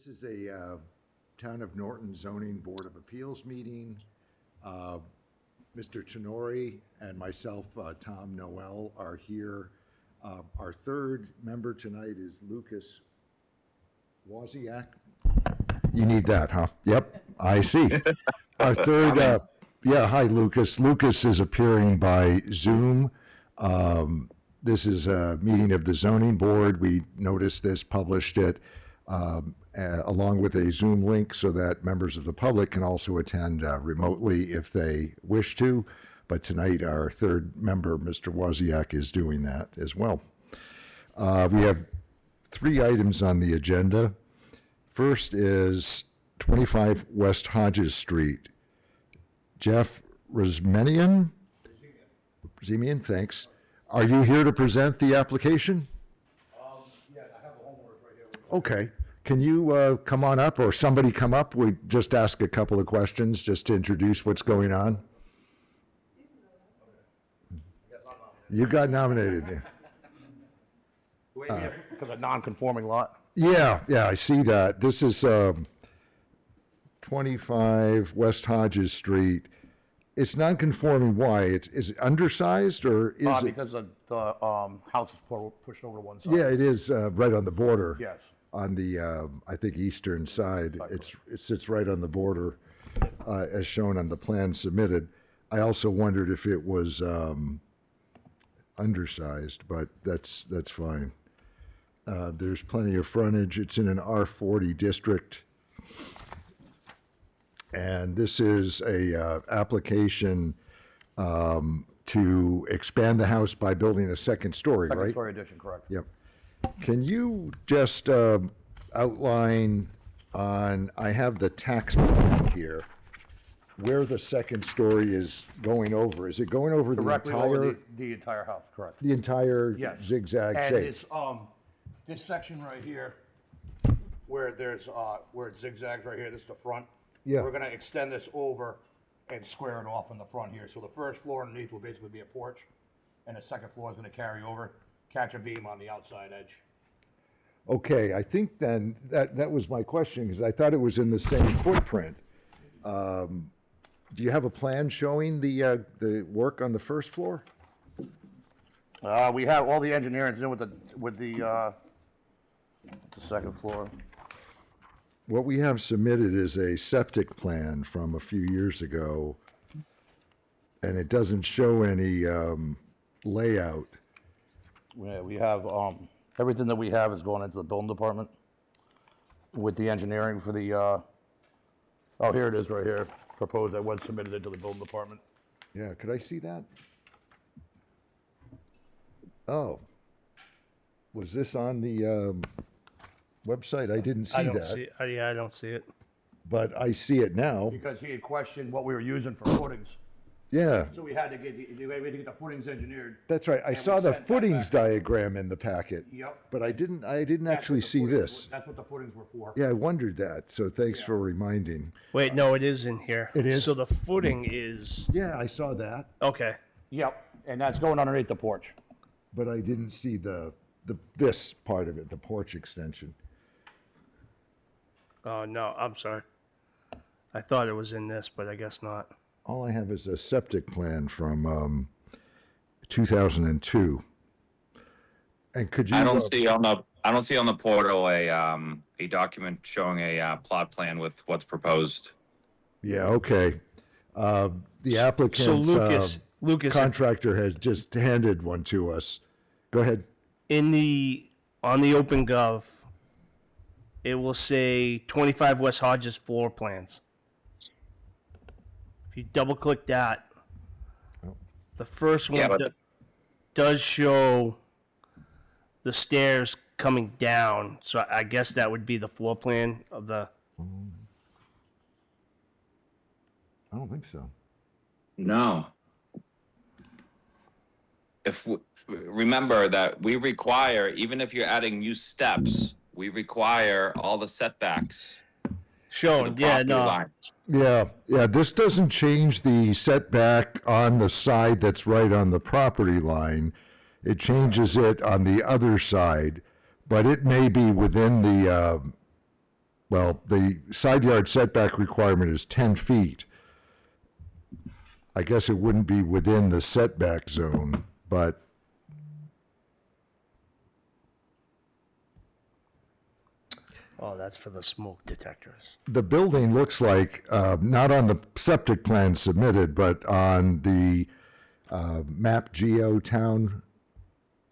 This is a Town of Norton Zoning Board of Appeals meeting. Mr. Tenori and myself, Tom Noel, are here. Our third member tonight is Lucas Wozniak. You need that, huh? Yep, I see. Our third, hi, Lucas. Lucas is appearing by Zoom. This is a meeting of the zoning board. We noticed this, published it, along with a Zoom link so that members of the public can also attend remotely if they wish to. But tonight, our third member, Mr. Wozniak, is doing that as well. We have 3 items on the agenda. First is 25 West Hodges Street. Jeff Rizmenian? Zemian, thanks. Are you here to present the application? Yeah, I have the homework right here. Okay. Can you come on up, or somebody come up? We just ask a couple of questions just to introduce what's going on. You got nominated. Yeah. Wait, because a non-conforming lot? Yeah, I see that. This is 25 West Hodges Street. It's non-conforming. Why? Is it undersized, or is it? Because the house is pushed over to one side. Yeah, it is right on the border. Yes. On the, I think, eastern side. It sits right on the border, as shown on the plan submitted. I also wondered if it was undersized, but that's fine. There's plenty of frontage. It's in an R40 district. And this is a application to expand the house by building a second story, right? Second story addition, correct. Yep. Can you just outline on, I have the tax plan here, where the second story is going over? Is it going over the Directly entire, over the entire house, correct. the entire Yes. zigzag And shape? this section right here, where where it zigzags right here, this is the front. Yeah. We're gonna extend this over and square it off in the front here. So the first floor underneath will basically be a porch, and the second floor is gonna carry over, catch a beam on the outside edge. Okay, I think then, that was my question, because I thought it was in the same footprint. Do you have a plan showing the work on the first floor? We have all the engineering in with the second floor. What we have submitted is a septic plan from a few years ago, and it doesn't show any layout. Yeah, we have, everything that we have is going into the building department with the engineering for the, oh, here it is right here. Proposed that was submitted into the building department. Yeah, could I see that? Oh. Was this on the website? I didn't see I don't that, see. Yeah, I don't see it. but I see it now. Because he had questioned what we were using for footings. Yeah, So we had to get we had to get the footings engineered. that's right. I And saw we the sent that footings back. diagram in the packet, Yep. but I didn't That's what actually the see footings this. were- That's what the footings were for. Yeah, I wondered that, so thanks Yeah. for reminding. Wait, no, it is in here. It is? So the footing is Yeah, I saw that, okay. Yep, and that's going underneath the porch. but I didn't see this part of it, the porch extension. Oh no, I'm sorry. I thought it was in this, but I guess not. All I have is a septic plan from 2002. And could you? I don't see on the portal a document showing a plot plan with what's proposed. Yeah, okay. The So applicant's Lucas, contractor has just handed one to us. Go ahead. on the OpenGov, it will say 25 West Hodges floor plans. If you double click that, Oh. the first one Yeah, but- does show the stairs coming down. So I guess that would be the floor plan of the. I don't think so. No. Remember that we require, even if you're adding new steps, we require all the setbacks to the Shown, yeah, property no. line. Yeah, this doesn't change the setback on the side that's right on the property line. It changes it on the other side, but it may be within well, the side yard setback requirement is 10 feet. I guess it wouldn't be within the setback zone, but Oh, that's for the smoke detectors. the building looks like, not on the septic plan submitted, but on the Map Geo Town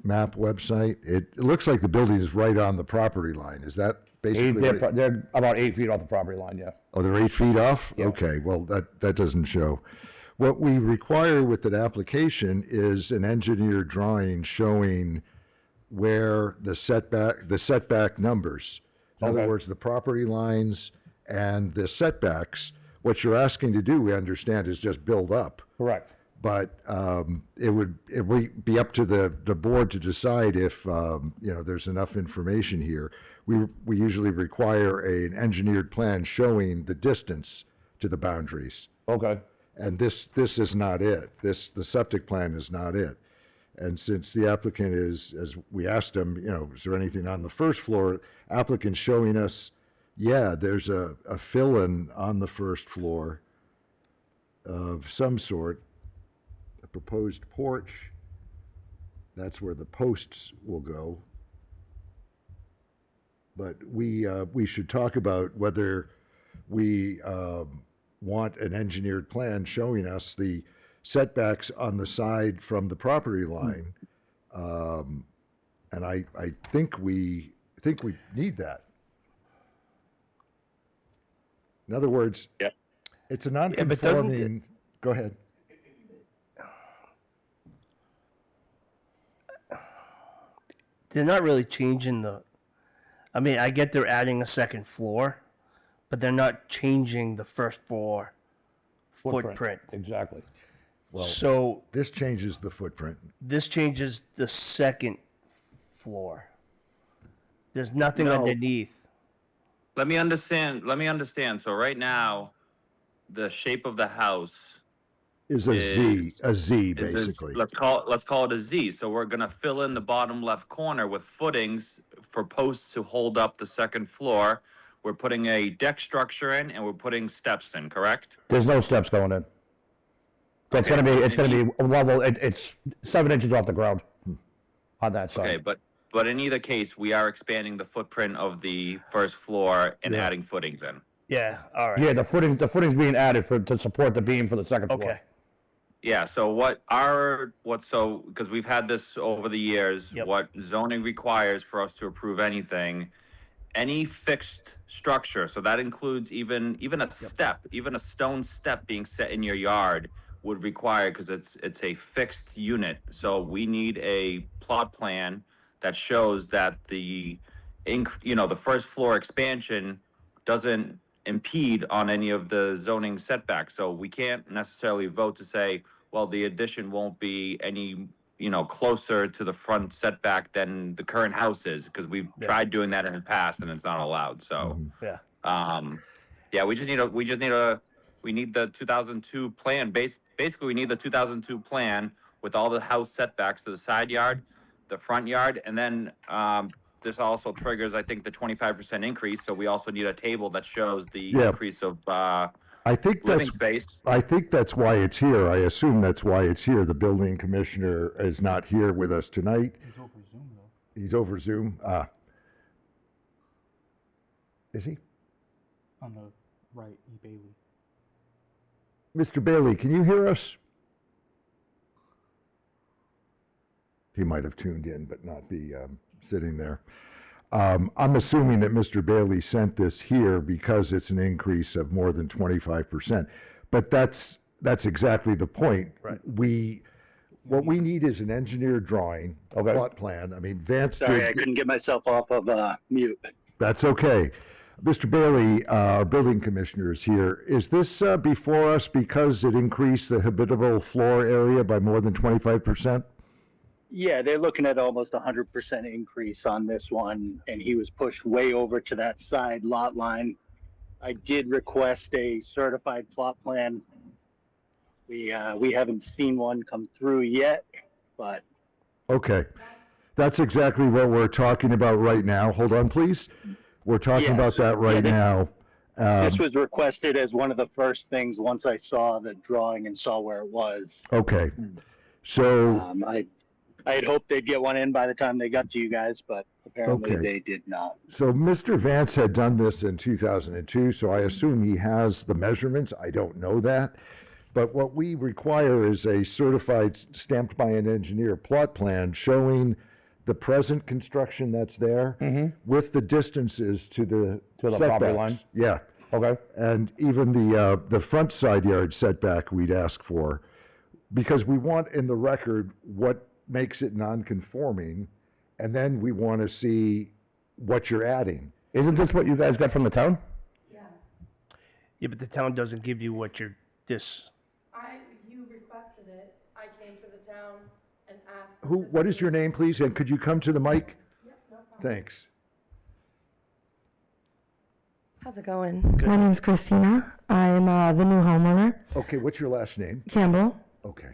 map website, it looks like the building is right on the property line. Is that basically? They're about 8 feet off the property line, yeah. Oh, they're 8 feet off? Yeah. Okay, well, that doesn't show. What we require with an application is an engineered drawing showing where the setback numbers. In other Okay. words, the property lines and the setbacks. What you're asking to do, we understand, is just build up. Correct. But it would be up to the board to decide if, there's enough information here. We usually require an engineered plan showing the distance to the boundaries. Okay. And this is not it. The septic plan is not it. And since the applicant is, as we asked him, is there anything on the first floor? Applicant's showing us, yeah, there's a fill-in on the first floor of some sort, a proposed porch. That's where the posts will go. But we should talk about whether we want an engineered plan showing us the setbacks on the side from the property line. And I think we need that. In other words, Yeah. it's a but doesn't non-conforming, go ahead. They're not really changing the. I mean, I get they're adding a second floor, but they're not changing the first floor footprint. Exactly. Well, So this changes the footprint. this changes the second floor. There's nothing No. underneath. Let me understand. So right now, the shape of the house Is a is Z is basically. let's call it a Z. So we're gonna fill in the bottom left corner with footings for posts to hold up the second floor. We're putting a deck structure in and we're putting steps in, correct? There's no steps going in. It's Okay. gonna be a level, it's 7 inches off the ground on that side. Okay, but in either case, we are expanding the footprint of the first floor and Yeah. adding footings in. Yeah. All right. Yeah, the footing's being added to support the beam for the second floor. Okay. Yeah, so because we've had this over the years, Yep. what zoning requires for us to approve anything, any fixed structure, so that includes even a step, even a stone step being set in your yard would require, because it's a fixed unit. So we need a plot plan that shows that the first floor expansion doesn't impede on any of the zoning setbacks. So we can't necessarily vote to say, well, the addition won't be any, closer to the front setback than the current house is, because we've tried doing that in the past and it's not allowed. So, Yeah. yeah, we need the 2002 plan. Basically, we need the 2002 plan with all the house setbacks to the side yard, the front yard, and then, this also triggers, I think, the 25% increase. So we also need a table that shows the Yeah. increase of I think living that's space. I think that's why it's here. I assume that's why it's here. The building commissioner is not here with us tonight. He's over Zoom, though. He's over Zoom. Is he? On the right, E. Bailey. Mr. Bailey, can you hear us? He might have tuned in, but not be sitting there. I'm assuming that Mr. Bailey sent this here because it's an increase of more than 25%. But that's exactly the point. Right. What we need is an engineered drawing, a Okay. plot plan. I mean, Vance Sorry, I did, couldn't get myself off of mute. that's okay. Mr. Bailey, our building commissioner is here. Is this before us because it increased the habitable floor area by more than 25%? Yeah, they're looking at almost 100% increase on this one, and he was pushed way over to that side lot line. I did request a certified plot plan. We haven't seen one come through yet, but Okay. That's exactly what we're talking about right now. Hold on, please. We're talking Yes. about that right Yeah, now. This was requested as one of the first things once I saw the drawing and saw where it was. Okay. So, I had hoped they'd get one in by the time they got to you guys, but apparently Okay. they did not. so Mr. Vance had done this in 2002, so I assume he has the measurements. I don't know that. But what we require is a certified, stamped by an engineer plot plan showing the present construction that's there with the distances to the To the property setbacks. line? Yeah. Okay. And even the front side yard setback we'd ask for, because we want in the record what makes it non-conforming, and then we want to see what you're adding. Isn't this what you guys got from the town? Yeah, but the town doesn't give you what you're You requested it, I came to the town and asked. What is your name, please? And could you come to the mic? Thanks. How's it going? My name's Christina. I'm the new homeowner, Okay, what's your last name? Campbell. Okay.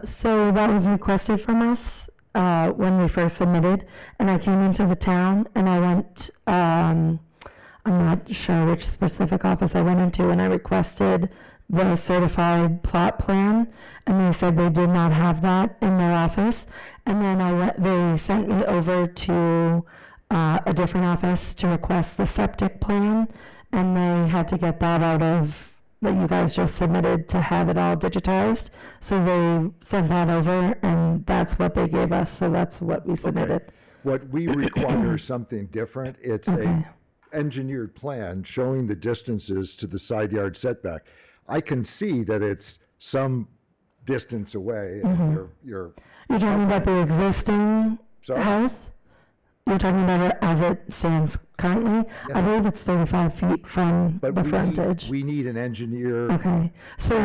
So that was requested from us when we first submitted, and I came into the town and I went. I'm not sure which specific office I went into, and I requested the certified plot plan, and they said they did not have that in their office. And then they sent me over to a different office to request the septic plan, and they had to get that out of that you guys just submitted to have it all digitized. So they sent that over, and that's what they gave us. So that's what we submitted. What we require is something different. It's a engineered plan showing the distances to the side yard setback. I can see that it's some distance away, and you're You're talking about the existing Sorry? house? You're talking about it as it stands currently? I believe it's 35 feet from but the we frontage. Need, we need an engineer. Okay, so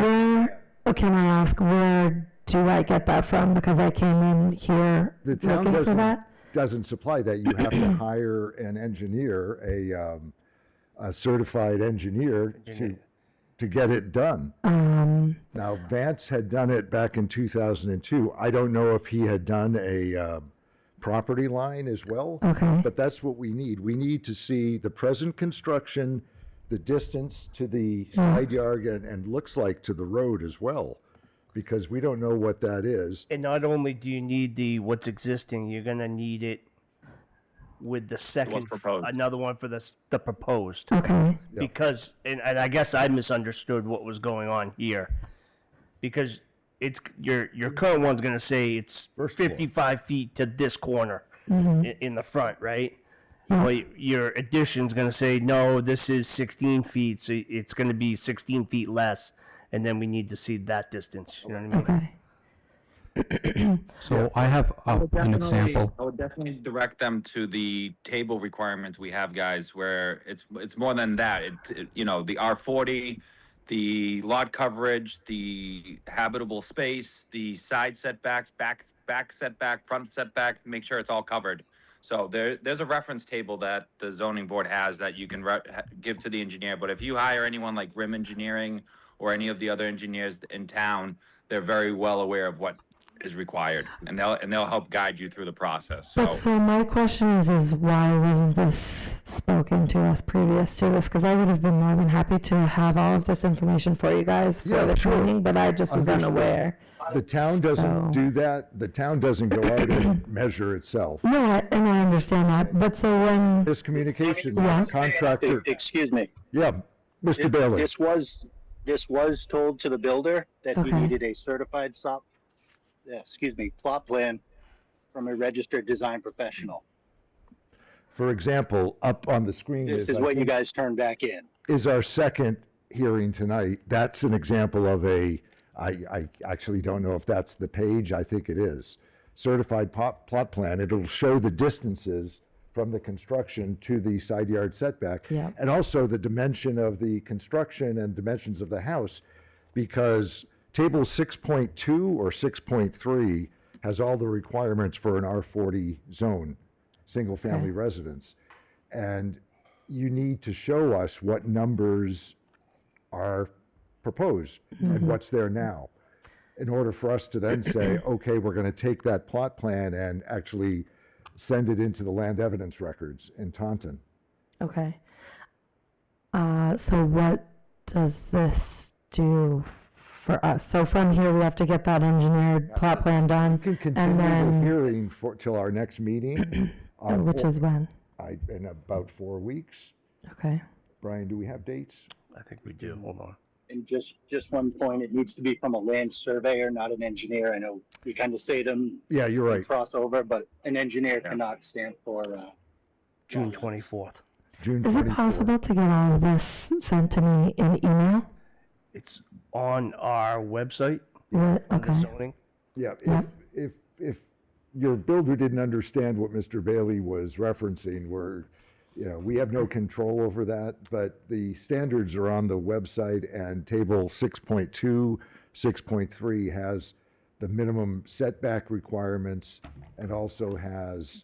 can I ask, where do I get that from? Because I came in here The town looking for that. doesn't supply that. You have to hire an engineer, a certified engineer to get it done. Now, Vance had done it back in 2002. I don't know if he had done a property line as well. Okay. But that's what we need. We need to see the present construction, the distance to the side yard, and looks like to the road as well, because we don't know what that is. And not only do you need the what's existing, you're gonna need it with the second, proposed. another one for the proposed. Okay, Because, and I guess I misunderstood what was going on here. Because it's, your current one's gonna say it's First floor. 55 feet to this corner in the front, right? Well, your addition's gonna say, no, this is 16 feet, so it's gonna be 16 feet less, and then we need to see that distance, you know what I mean? okay. So I have an example. I would definitely direct them to the table requirements we have, guys, where it's more than that. You know, the R40, the lot coverage, the habitable space, the side setbacks, back setback, front setback, make sure it's all covered. So there's a reference table that the zoning board has that you can give to the engineer. But if you hire anyone like Rim Engineering or any of the other engineers in town, they're very well aware of what is required, and they'll help guide you through the process. But so my question is why wasn't this spoken to us previous to this? Because I would have been more than happy to have all of this information for you guys for Yeah, the sure. meeting, but I just was Understood. unaware. The town doesn't So- do that. The town doesn't go out and measure itself. No, and I understand that, but so when, Miscommunication, Yeah. contractor, Excuse me. yeah, Mr. Bailey. This was told to the builder that he Okay. needed a certified plot plan from a registered design professional. For example, up on the screen This is I what you think, guys turned back in. is our second hearing tonight. That's an example of I actually don't know if that's the page. I think it is. Certified plot plan. It'll show the distances from the construction to the side yard setback. Yeah. And also the dimension of the construction and dimensions of the house, because table 6.2 or 6.3 has all the requirements for an R40 zone, single-family residence. And you need to show us what numbers are proposed and what's there now, in order for us to then say, okay, we're going to take that plot plan and actually send it into the land evidence records in Taunton. Okay. So what does this do for us? So from here, we have to get that engineered plot plan We done, can and continue the then, hearing for, till our next meeting. which is when? In about 4 weeks. Okay. Brian, do we have dates? I think we do. Hold on. And just one point, it needs to be from a land surveyor, not an engineer. I know we kind of say them Yeah, you're right. crossover, but an engineer Yeah. cannot stamp for, June wetlands. 24th. June Is it 24th. possible to get all of this sent to me in email? It's on our website, What? under Okay. zoning. Yeah, Yep. if your builder didn't understand what Mr. Bailey was referencing, we have no control over that, but the standards are on the website, and table 6.2, 6.3 has the minimum setback requirements, and also has,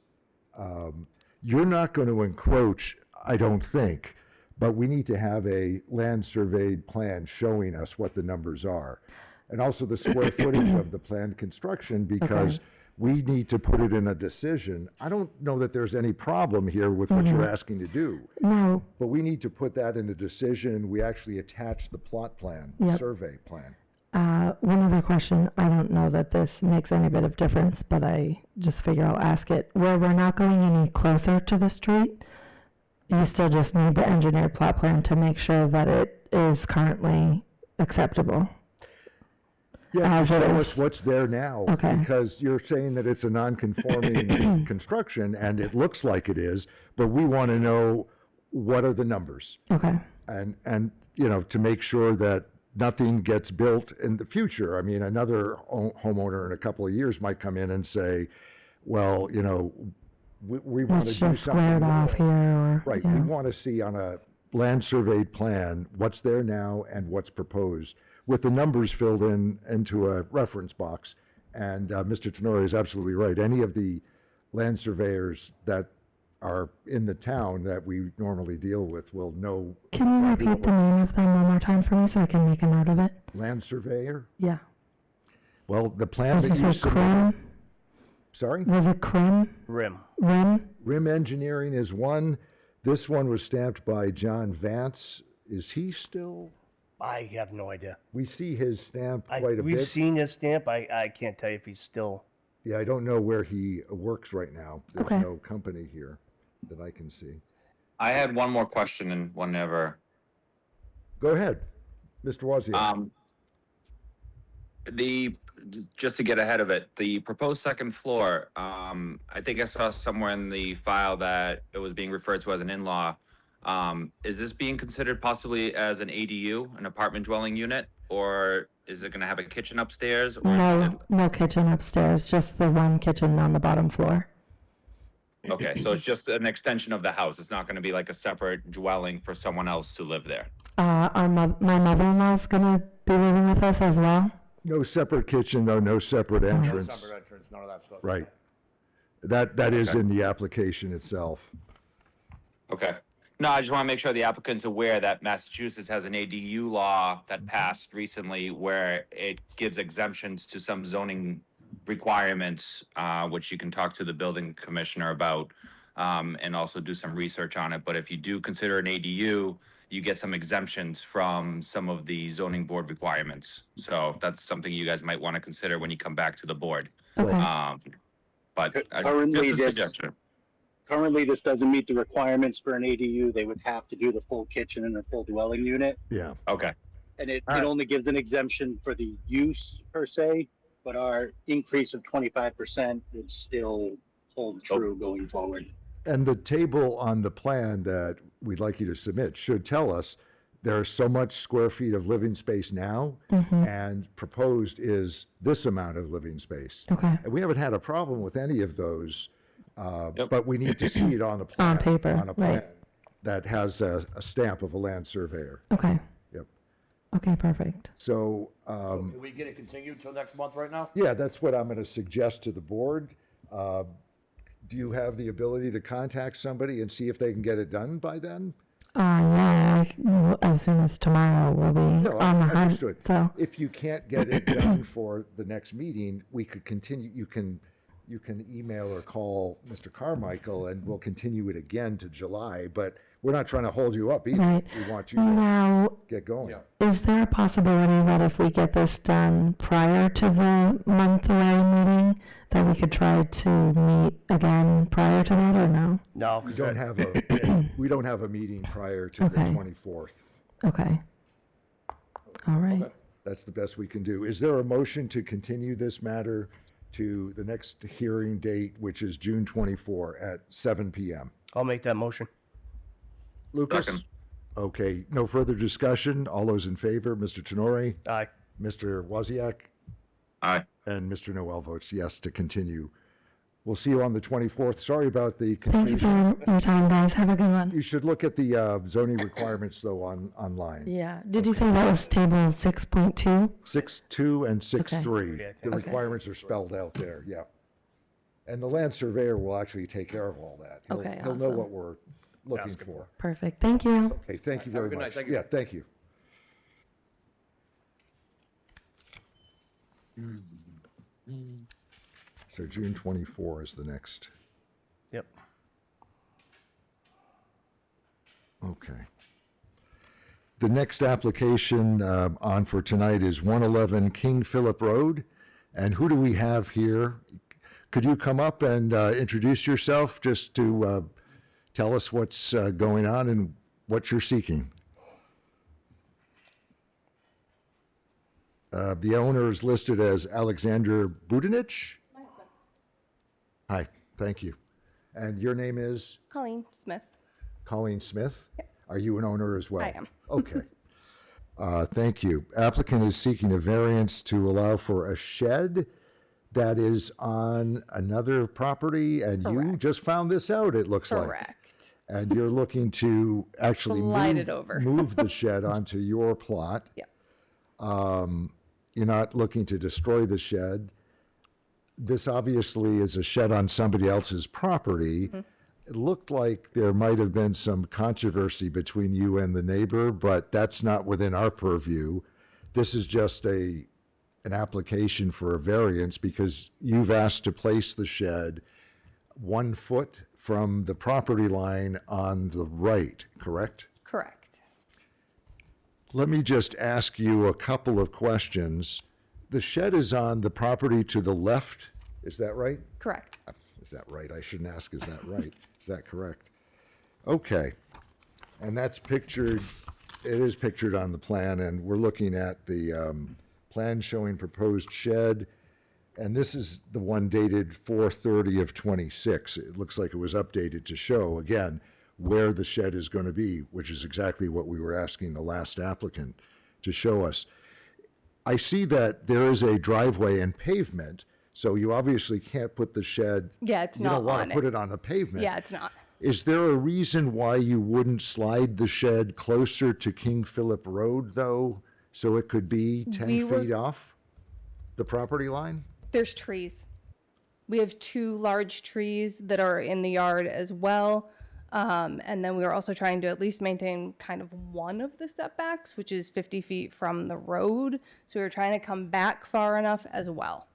you're not going to encroach, I don't think, but we need to have a land surveyed plan showing us what the numbers are. And also the square footage of the planned construction, because we need to put it in a decision. I don't know that there's any problem here with what you're asking to do, No, but we need to put that in a decision. We actually attach the plot plan, Yep. survey plan. one other question. I don't know that this makes any bit of difference, but I just figure I'll ask it. Where we're not going any closer to the street, you still just need the engineered plot plan to make sure that it is currently acceptable. Yeah, As show it us is. what's there now. Okay. Because you're saying that it's a non-conforming construction, and it looks like it is, but we want to know what are the numbers. Okay. And, to make sure that nothing gets built in the future. I mean, another homeowner in a couple of years might come in and say, well, we want to Let's do just square something it off more. here or, Right, we yeah. want to see on a land surveyed plan what's there now and what's proposed, with the numbers filled in into a reference box. And Mr. Tenori is absolutely right. Any of the land surveyors that are in the town that we normally deal with will know. Can you repeat the name of them one more time for me so I can make a note of it? Land surveyor? Yeah. Well, the plan Was that it you for Crim? sorry? Was it Crim? Rim. Rim? Rim Engineering is one. This one was stamped by John Vance. Is he still? I have no idea. We see his stamp quite a We've bit. seen his stamp. I can't tell you if he's still. Yeah, I don't know where he works right now. There's Okay. no company here that I can see. I had one more question and whenever. Go ahead, Mr. Wozniak. Just to get ahead of it, the proposed second floor, I think I saw somewhere in the file that it was being referred to as an in-law. Is this being considered possibly as an ADU, an apartment dwelling unit, or is it gonna have a kitchen upstairs? Or No kitchen upstairs, just the one kitchen on the bottom floor. Okay, so it's just an extension of the house. It's not gonna be like a separate dwelling for someone else to live there. My mother-in-law's gonna be living with us as well. No separate kitchen, though, no separate entrance. Separate entrance, none of that stuff. Right. That is Okay. in the application itself. Okay. No, I just want to make sure the applicant's aware that Massachusetts has an ADU law that passed recently where it gives exemptions to some zoning requirements, which you can talk to the building commissioner about, and also do some research on it. But if you do consider an ADU, you get some exemptions from some of the zoning board requirements. So that's something you guys might want to consider when you come back to the board. Okay. But Currently, just a this- suggestion. Currently, this doesn't meet the requirements for an ADU. They would have to do the full kitchen and a full dwelling unit. Yeah. Okay. And it Alright. only gives an exemption for the use per se, but our increase of 25% would still hold true going forward. And the table on the plan that we'd like you to submit should tell us there's so much square feet of living space now, and proposed is this amount of living space. Okay. And we haven't had a problem with any of those, Yep. but we need to see it on the plan. On paper, On a plan right. that has a stamp of a land surveyor. Okay. Yep. Okay, perfect. So, Can we get it continued till next month right now? yeah, that's what I'm going to suggest to the board. Do you have the ability to contact somebody and see if they can get it done by then? Yeah, as soon as tomorrow we'll be No, on the hunt. understood. So, If you can't get it done for the next meeting, we could continue, you can email or call Mr. Carmichael, and we'll continue it again to July, but we're not trying to hold you up either. Right. We want you to Now, get going. is there a possibility that if we get this done prior to the month away meeting, that we could try to meet again prior to that, or no? No, We 'cause don't that- have a, we don't have a meeting prior to the Okay. 24th. Okay. All right. That's the best we can do. Is there a motion to continue this matter to the next hearing date, which is June 24 at 7 PM? I'll make that motion. Lucas? Second. Okay, no further discussion. All those in favor, Mr. Tenori, Aye. Mr. Wozniak, Aye. and Mr. Noel votes yes to continue. We'll see you on the 24th. Sorry about the Thank you confusion. for your time, guys. Have a good one. You should look at the zoning requirements though online. Yeah. Did you say that was table 6.2? 6.2 and 6.3. Okay. The Okay. requirements are spelled out there, yeah. And the land surveyor will actually take care of all that. Okay, He'll know awesome. what we're looking Asking for. Perfect. Thank you. Okay, thank you very much. Yeah, thank you. So June 24 is the next. Yep. Okay. The next application on for tonight is 111 King Philip Road. And who do we have here? Could you come up and introduce yourself just to tell us what's going on and what you're seeking? The owner is listed as Alexander Budanich. Hi, thank you. And your name is? Colleen Smith. Colleen Smith? Are you an owner as well? I am. Okay. Thank you. Applicant is seeking a variance to allow for a shed that is on another property, and you Correct. just found this out, it looks like. Correct. And you're looking to actually Slide it over. move the shed onto your plot. Yep. You're not looking to destroy the shed. This obviously is a shed on somebody else's property. Mm-hmm. It looked like there might have been some controversy between you and the neighbor, but that's not within our purview. This is just an application for a variance because you've asked to place the shed 1 foot from the property line on the right, correct? Correct. Let me just ask you a couple of questions. The shed is on the property to the left, is that right? Correct. Is that right? I shouldn't ask, is that right? Is that correct? Okay. And that's pictured, it is pictured on the plan, and we're looking at the plan showing proposed shed. And this is the one dated 4/30 of '26. It looks like it was updated to show, again, where the shed is going to be, which is exactly what we were asking the last applicant to show us. I see that there is a driveway and pavement, so you obviously can't put the shed. Yeah, it's You not don't want on to put it. it on the pavement. Yeah, it's not. Is there a reason why you wouldn't slide the shed closer to King Philip Road, though, so it could be 10 We were- feet off the property line? There's trees. We have 2 large trees that are in the yard as well. And then we were also trying to at least maintain kind of one of the setbacks, which is 50 feet from the road. So we were trying to come back far enough as well.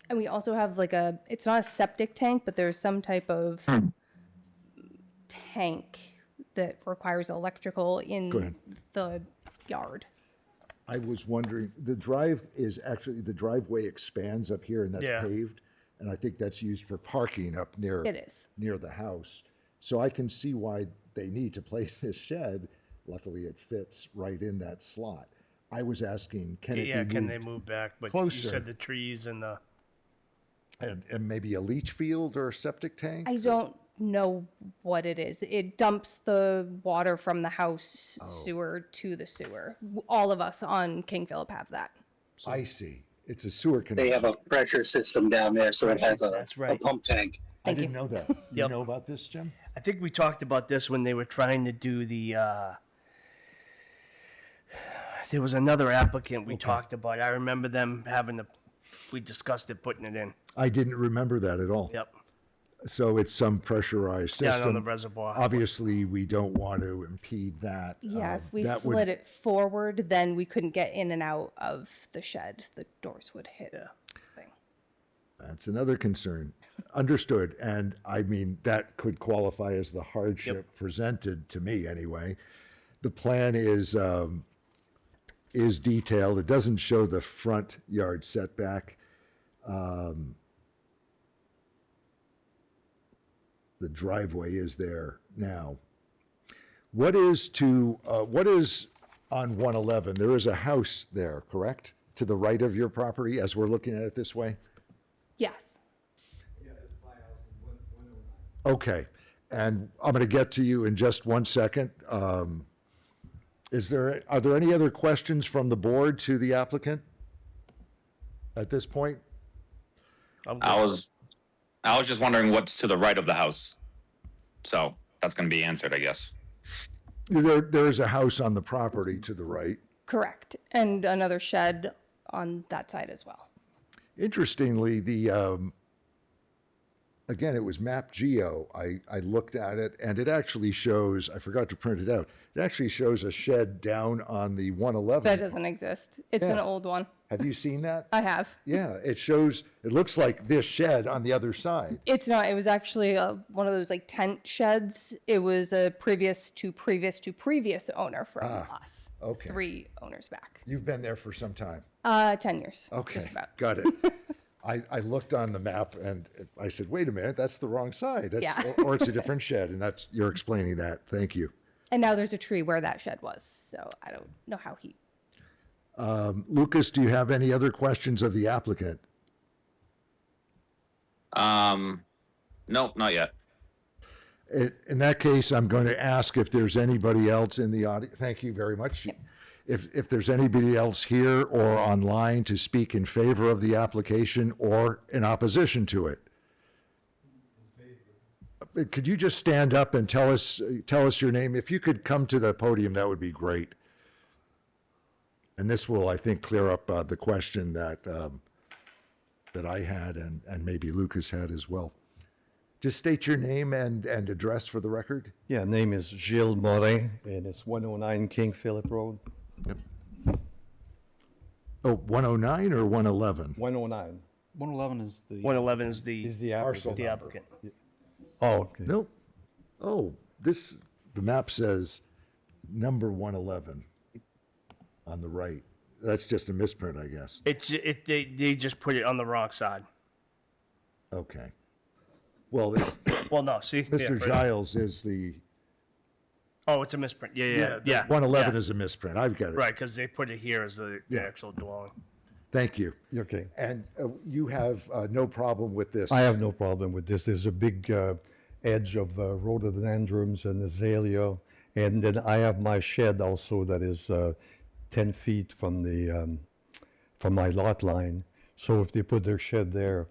And we also have like it's not a septic tank, but there's some type of tank that requires electrical in ahead. the yard. I was wondering, the driveway expands up here and that's Yeah. paved, and I think that's used for parking up near. It is. Near the house. So I can see why they need to place this shed. Luckily, it fits right in that slot. I was asking, can it Yeah, be can they moved? move back? But closer? you said the trees and the. And maybe a leach field or a septic tank? I don't know what it is. It dumps the water from the house sewer to the sewer. All of us on King Philip have that. I see. It's a sewer They connection. have a pressure system down there, so it has That's a right. pump tank. I Thank you. didn't know that. You Yep. know about this, Jim? I think we talked about this when they were trying to do the. There was another applicant we talked about. I remember them having the. We discussed it, putting it in. I didn't remember that at all. Yep. So it's some pressurized Down system. on the reservoir. Obviously, we don't want to impede that. Yeah, if we that would- slid it forward, then we couldn't get in and out of the shed. The doors would hit. Yeah. Thing. That's another concern. Understood. And I mean, that could qualify as the hardship presented to me anyway. The plan is detailed. It doesn't show the front yard setback. The driveway is there now. What is on 111? There is a house there, correct? To the right of your property as we're looking at it this way? Yes. Okay, and I'm going to get to you in just one second. Are there any other questions from the board to the applicant at this point? I was just wondering what's to the right of the house. So that's going to be answered, I guess. There is a house on the property to the right. Correct. And another shed on that side as well. Interestingly, again, it was Map Geo. I looked at it, and it actually shows, I forgot to print it out, it actually shows a shed down on the 111. That doesn't exist. It's an Yeah. old one. Have you seen that? I have. Yeah, it looks like this shed on the other side. It's not. It was actually one of those like tent sheds. It was a previous owner from us. okay. 3 owners back. You've been there for some time. 10 years. Okay, Just about. got it. I looked on the map and I said, wait a minute, that's the wrong side. Yeah. Or it's a different shed, and you're explaining that. Thank you. And now there's a tree where that shed was. So I don't know how he. Lucas, do you have any other questions of the applicant? Nope, not yet. In that case, I'm going to ask if there's anybody else in the audience. Thank you very much. If there's anybody else here or online to speak in favor of the application or in opposition to it. Could you just stand up and tell us your name? If you could come to the podium, that would be great. And this will, I think, clear up the question that I had and maybe Lucas had as well. Just state your name and address for the record. Yeah, name is Gilles Morin, and it's 109 King Philip Road. Oh, 109 or 111? 109 111 is the is the Parcel applicant. number. Oh, okay. No. Oh, the map says number 111 on the right. That's just a misprint, I guess. They just put it on the wrong side. Okay. Well, Well, no, see, Mr. right. Giles is the, Oh, it's a misprint. Yeah. 111 yeah. is a misprint. I've got it. Right, because they put it here as the Yeah. actual dwelling. Thank you. Okay. And you have no problem with this? I have no problem with this. There's a big edge of rhododendrons and azalea, and then I have my shed also that is 10 feet from the from my lot line. So if they put their shed there,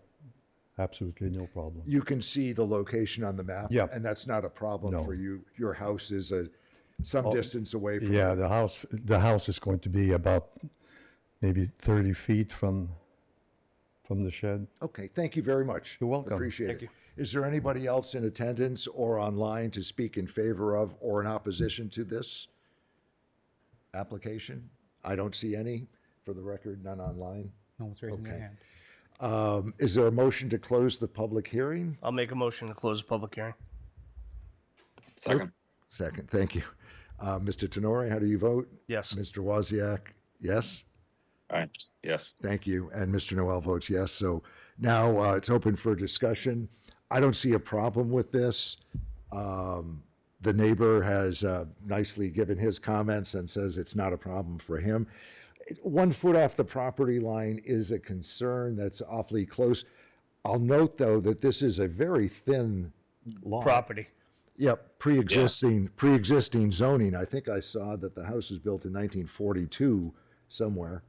absolutely no problem. You can see the location on the map? Yeah. And that's not a problem No. for you? Your house is some distance away from? Yeah, the house is going to be about maybe 30 feet from the shed. Okay, thank you very much. You're welcome. Appreciate Thank it. you. Is there anybody else in attendance or online to speak in favor of or in opposition to this application? I don't see any. For the record, none online. No one's raising their Okay. hand. Is there a motion to close the public hearing? I'll make a motion to close the public hearing. Second. Second, thank you. Mr. Tenori, how do you vote? Yes. Mr. Wozniak, yes? All right. Yes. Thank you. And Mr. Noel votes yes. So now it's open for discussion. I don't see a problem with this. The neighbor has nicely given his comments and says it's not a problem for him. 1 foot off the property line is a concern that's awfully close. I'll note, though, that this is a very thin lot. Property. Yep, pre-existing zoning. I think I saw that the house was built in 1942 somewhere.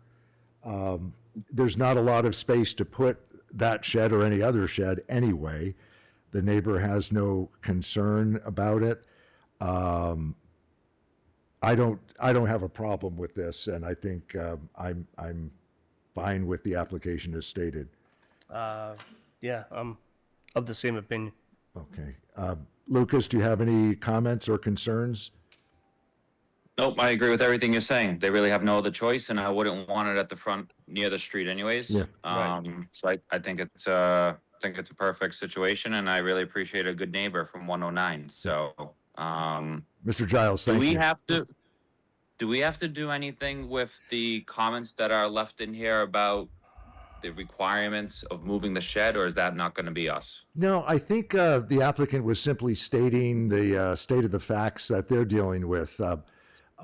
There's not a lot of space to put that shed or any other shed anyway. The neighbor has no concern about it. I don't have a problem with this, and I think I'm fine with the application as stated. Yeah, I'm of the same opinion. Okay. Lucas, do you have any comments or concerns? Nope, I agree with everything you're saying. They really have no other choice, and I wouldn't want it at the front near the street anyways. Yeah. So I think it's a perfect situation, and I really appreciate a good neighbor from 109. So, Mr. Giles, do thank we you. have to do anything with the comments that are left in here about the requirements of moving the shed, or is that not going to be us? No, I think the applicant was simply stating the state of the facts that they're dealing with.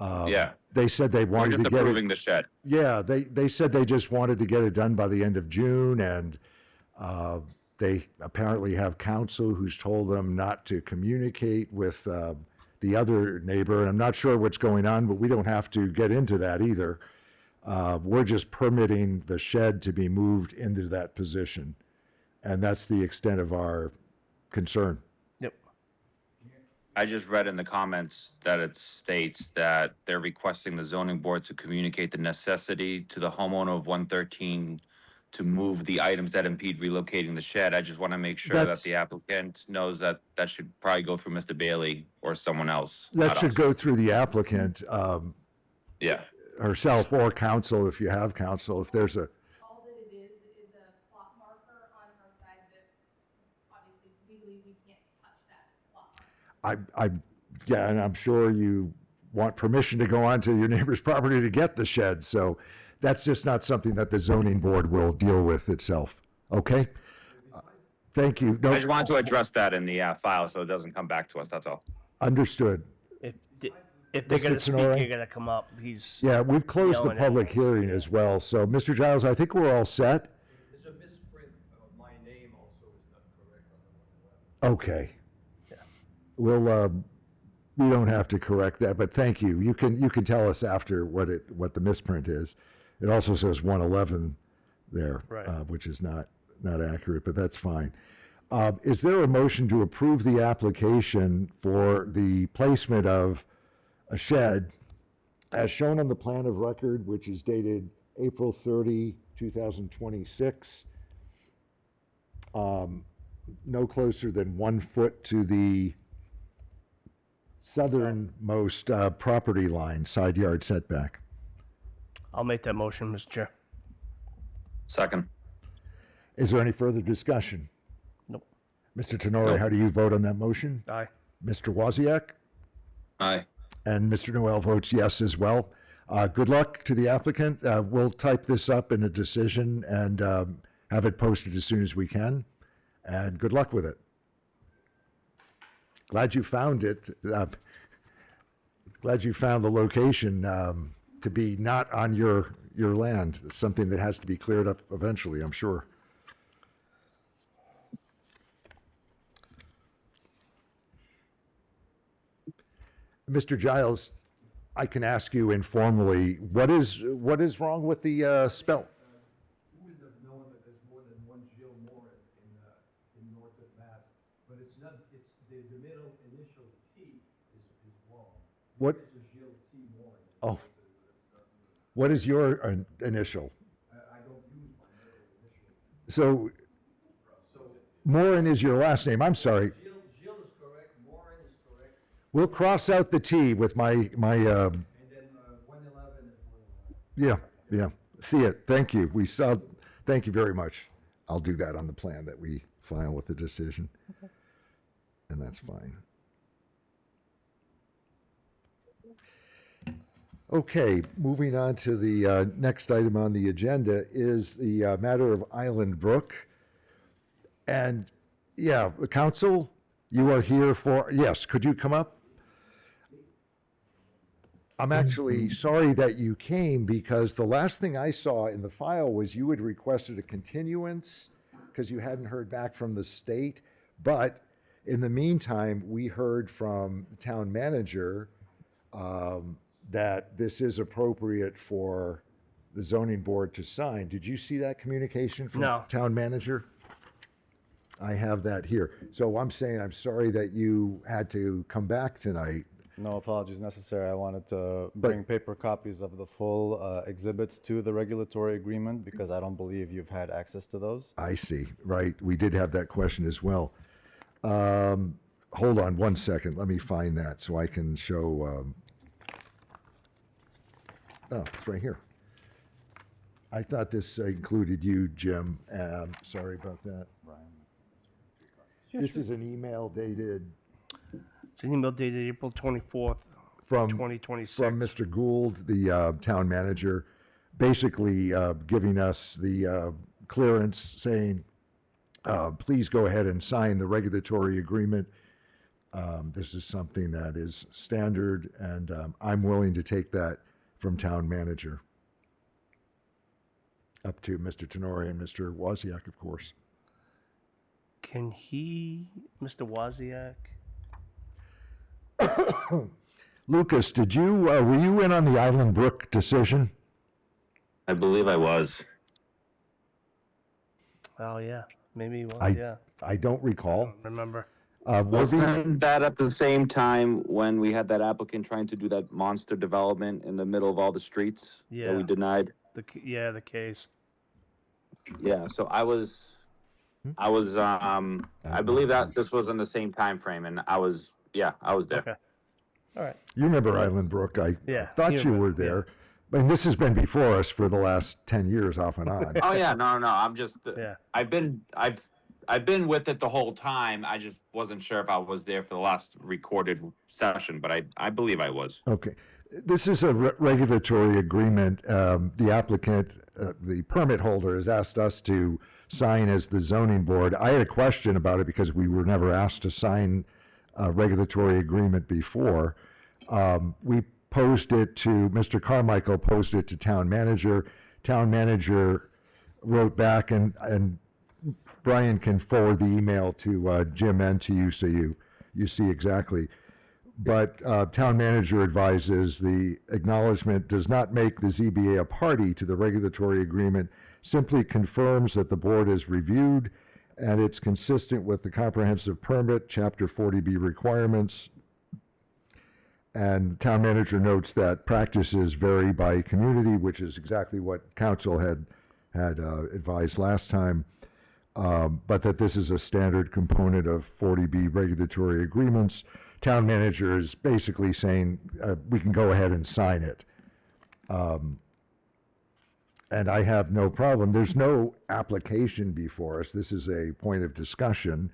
Yeah. They said they We're wanted just to get approving it. the shed. Yeah, they said they just wanted to get it done by the end of June, and they apparently have counsel who's told them not to communicate with the other neighbor. And I'm not sure what's going on, but we don't have to get into that either. We're just permitting the shed to be moved into that position, and that's the extent of our concern. Yep. I just read in the comments that it states that they're requesting the zoning board to communicate the necessity to the homeowner of 113 to move the items that impede relocating the shed. I just want to make sure That's- that the applicant knows that that should probably go through Mr. Bailey or someone else. That not should us. go through the applicant Yeah. herself or counsel, if you have counsel, if there's a, All that it is a plot marker on her side that obviously legally we can't touch that plot marker. yeah, and I'm sure you want permission to go onto your neighbor's property to get the shed, so that's just not something that the zoning board will deal with itself, okay? Thank you. I No, just wanted to address that in the file so it doesn't come back to us. That's all. understood. If they're Mr. gonna speak, Tenori? you're gonna come up. He's Yeah, we've closed the Yelling at public hearing as well, so Mr. Giles, I think we're all set. There's a misprint of my name also is not correct on the one. Okay. We'll, we don't have to correct that, but thank you. You can tell us after what the misprint is. It also says 111 there, Right. which is not accurate, but that's fine. Is there a motion to approve the application for the placement of a shed as shown on the plan of record, which is dated April 30, 2026, no closer than 1 foot to the southernmost property line, side yard setback? I'll make that motion, Mr. Chair. Second. Is there any further discussion? Nope. Mr. Tenori, how do you vote on that motion? Aye. Mr. Wozniak? Aye. And Mr. Noel votes yes as well. Good luck to the applicant. We'll type this up in a decision and have it posted as soon as we can. And good luck with it. Glad you found it. Glad you found the location to be not on your land. It's something that has to be cleared up eventually, I'm sure. Mr. Giles, I can ask you informally, what is wrong with the spell? Who would have known that there's more than one Jill Moore in Northwood, Mass? But it's not, it's the middle initial T is wrong. What? There's a Jill T. Moore. Oh, what is your initial? I don't use my middle initial. So, Morin is your last name. I'm sorry. Jill is correct, Morin is correct, We'll cross out the T with my and then 111 is 111. yeah. See it. Thank you. Thank you very much. I'll do that on the plan that we file with the decision. And that's fine. Okay, moving on to the next item on the agenda is the matter of Island Brook. And, yeah, the council, you are here for, yes, could you come up? I'm actually sorry that you came because the last thing I saw in the file was you had requested a continuance because you hadn't heard back from the state. But in the meantime, we heard from the town manager that this is appropriate for the zoning board to sign. Did you see that communication from No. town manager? I have that here. So I'm saying I'm sorry that you had to come back tonight. No apologies necessary. I wanted to bring paper copies of the full exhibits to the regulatory agreement because I don't believe you've had access to those. I see, right. We did have that question as well. Hold on one second. Let me find that so I can show Oh, it's right here. I thought this included you, Jim. Sorry about that. This is an email dated It's an email dated April 24th, from 2026. from Mr. Gould, the town manager, basically giving us the clearance, saying, please go ahead and sign the regulatory agreement. This is something that is standard, and I'm willing to take that from town manager. Up to Mr. Tenori and Mr. Wozniak, of course. Can he, Mr. Wozniak? Lucas, did you, were you in on the Island Brook decision? I believe I was. Oh, yeah. Maybe he was, I- yeah. I don't recall. Remember? Warby? Wasn't that at the same time when we had that applicant trying to do that monster development in the middle of all the streets that Yeah. we denied? The case. Yeah, so I believe that this was in the same time frame, and I was there. Okay. All right. You remember Island Brook? I Yeah, thought you you were remember, yeah. there. And this has been before us for the last 10 years, off and on. Oh yeah, no. I'm just. Yeah. I've been with it the whole time. I just wasn't sure if I was there for the last recorded session, but I believe I was. Okay. This is a regulatory agreement. The applicant, the permit holder, has asked us to sign as the zoning board. I had a question about it because we were never asked to sign a regulatory agreement before. We posed it to, Mr. Carmichael posed it to town manager. Town manager wrote back, and Brian can forward the email to Jim and to you, so you see exactly. But town manager advises the acknowledgement does not make the ZBA a party to the regulatory agreement, simply confirms that the board has reviewed and it's consistent with the comprehensive permit, chapter 40B requirements. And town manager notes that practices vary by community, which is exactly what council had advised last time. But that this is a standard component of 40B regulatory agreements. Town manager is basically saying, we can go ahead and sign it. And I have no problem. There's no application before us. This is a point of discussion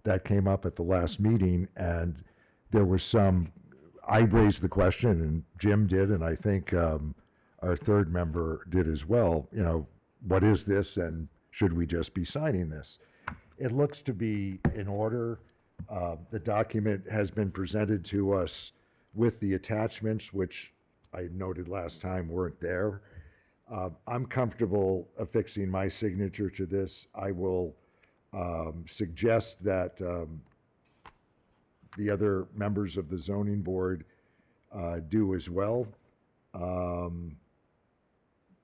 that came up at the last meeting, and there was some, I raised the question, and Jim did, and I think our third member did as well. You know, what is this, and should we just be signing this? It looks to be in order. The document has been presented to us with the attachments, which I noted last time weren't there. I'm comfortable affixing my signature to this. I will suggest that the other members of the zoning board do as well.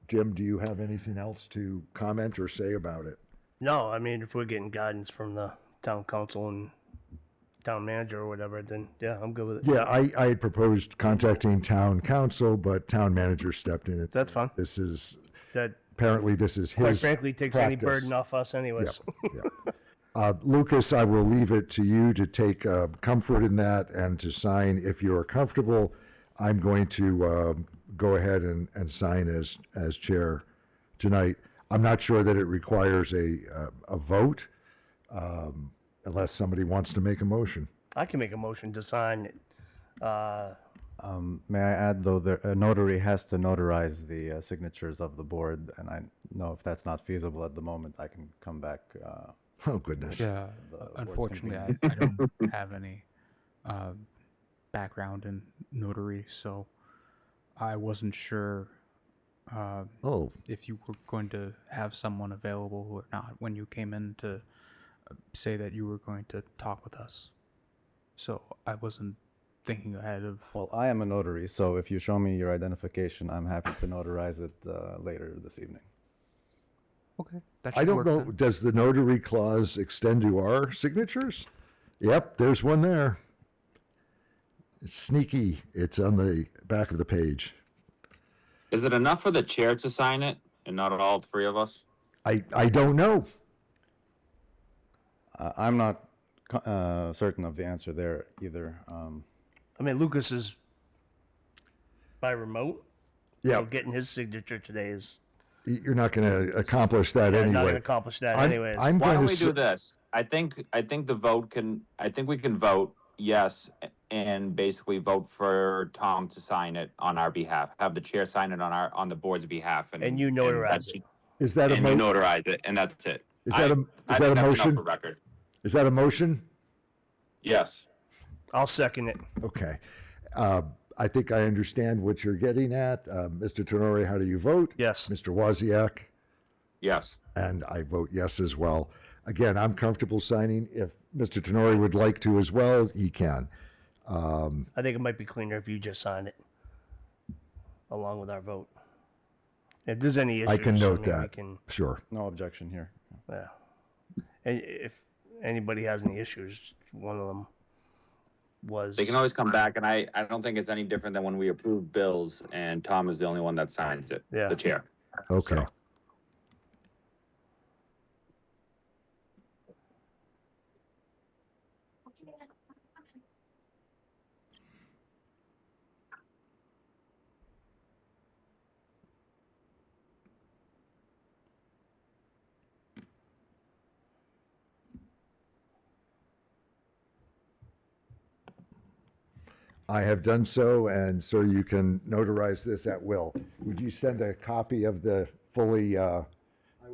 Jim, do you have anything else to comment or say about it? No, I mean, if we're getting guidance from the town council and town manager or whatever, then yeah, I'm good with it. Yeah, I had proposed contacting town council, but town manager stepped in. That's fine. This is, That, apparently this is his quite frankly, takes any practice. burden off us anyways. Yeah. Lucas, I will leave it to you to take comfort in that and to sign if you are comfortable. I'm going to go ahead and sign as chair tonight. I'm not sure that it requires a vote unless somebody wants to make a motion. I can make a motion to sign it. May I add, though, a notary has to notarize the signatures of the board, and I know if that's not feasible at the moment, I can come back. Oh, goodness. Yeah, board's unfortunately, I convenience. don't have any background in notary, so I wasn't sure Oh, if you were going to have someone available or not when you came in to say that you were going to talk with us. So I wasn't thinking ahead of. Well, I am a notary, so if you show me your identification, I'm happy to notarize it later this evening. Okay, that I should don't work know, then. does the notary clause extend to our signatures? Yep, there's one there. It's sneaky. It's on the back of the page. Is it enough for the chair to sign it and not all three of us? I don't know. I'm not certain of the answer there either. I mean, Lucas is by remote, Yeah. So getting his signature today is You're not going to accomplish that not going to anyway. accomplish that I'm- anyways. I'm Why going don't to we do this? I think the vote can, I think we can vote yes and basically vote for Tom to sign it on our behalf. Have the chair sign it on the board's behalf And you notarize that's- it. Is that a And you motion? notarize it, and that's it. Is that a- I is think that a that's enough motion? for record. Is that a motion? Yes. I'll second it. Okay. I think I understand what you're getting at. Mr. Tenori, how do you vote? Yes. Mr. Wozniak? Yes. And I vote yes as well. Again, I'm comfortable signing. If Mr. Tenori would like to as well, he can. I think it might be cleaner if you just sign it along with our vote. If there's any issues, I can note mean, we that. can, Sure. No objection here. yeah. And if anybody has any issues, one of them was. They can always come back, and I don't think it's any different than when we approve bills, and Tom is the only one that signs it, Yeah. the chair. Okay. So- I have done so, and so you can notarize this at will. Would you send a copy of the fully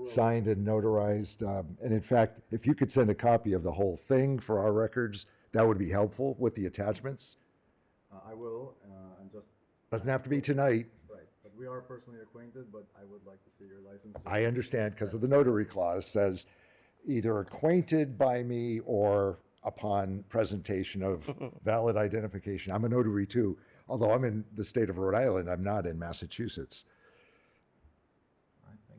signed and notarized? And in fact, if you could send a copy of the whole thing for our records, that would be helpful with the attachments. I will, and just, Doesn't have to be tonight. right, but we are personally acquainted, but I would like to see your license. I understand, because of the notary clause says either acquainted by me or upon presentation of valid identification. I'm a notary too, although I'm in the state of Rhode Island, I'm not in Massachusetts.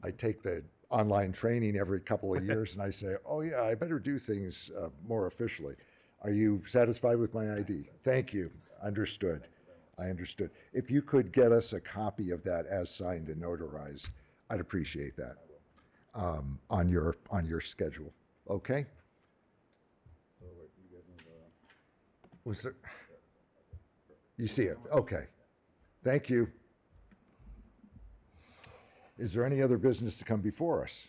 I take the online training every couple of years and I say, oh yeah, I better do things more officially. Are you satisfied with my ID? Thank you. Understood. I understood. If you could get us a copy of that as signed and notarized, I'd appreciate that on your schedule. Okay? Was there? You see it? Okay. Thank you. Is there any other business to come before us?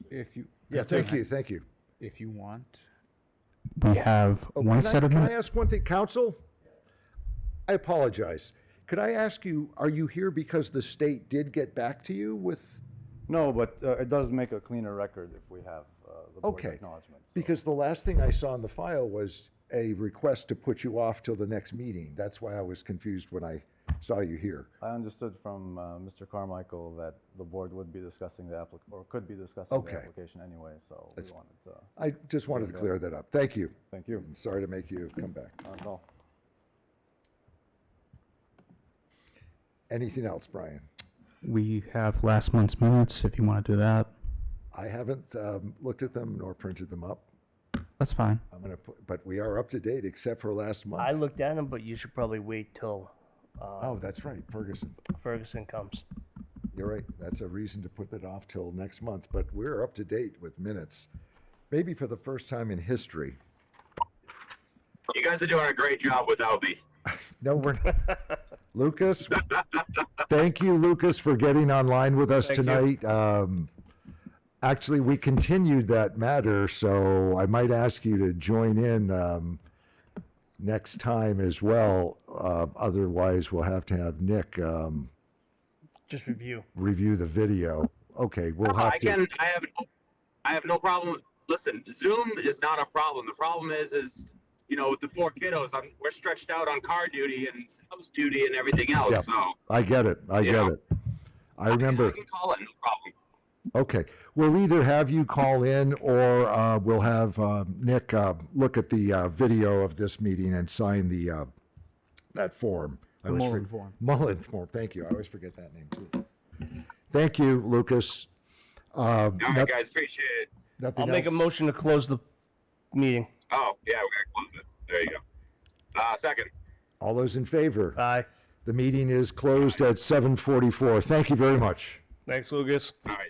If you. Yeah, thank you, thank you. If you want. We have Oh, one set of Can I minutes. ask one thing, counsel? I apologize. Could I ask you, are you here because the state did get back to you with? No, but it does make a cleaner record if we have the board Okay, acknowledgement. so- because the last thing I saw in the file was a request to put you off till the next meeting. That's why I was confused when I saw you here. I understood from Mr. Carmichael that the board would be discussing or could be discussing Okay. the application anyway, so we That's- wanted to, I just wanted to clear that up. Thank you. thank you. I'm sorry to make you come back. Not at all. Anything else, Brian? We have last month's minutes if you want to do that. I haven't looked at them nor printed them up. That's fine. I'm gonna put, but we are up to date except for last month. I looked at them, but you should probably wait till Oh, that's right, Ferguson. Ferguson comes. You're right. That's a reason to put it off till next month, but we're up to date with minutes. Maybe for the first time in history. You guys are doing a great job without me. No, we're not. Lucas, thank you, Lucas, for getting online with us Thank you. tonight. Actually, we continued that matter, so I might ask you to join in next time as well. Otherwise, we'll have to have Nick Just review. review the video. Okay, we'll have to. I have no problem. Listen, Zoom is not a problem. The problem is with the 4 kiddos, we're stretched out on car duty and house duty and everything else. Yeah. So I get it. I get it. I remember. I can call it, no problem. Okay, we'll either have you call in or we'll have Nick look at the video of this meeting and sign the that form. I always Mullen form. Mullen form. Thank you. I always forget that name too. Thank you, Lucas. All right, guys, appreciate it. Nothing I'll make a else? motion to close the meeting. Oh, yeah, we're gonna close it. There you go. Second. All those in favor? Aye. The meeting is closed at 7:44. Thank you very much. Thanks, Lucas. All right.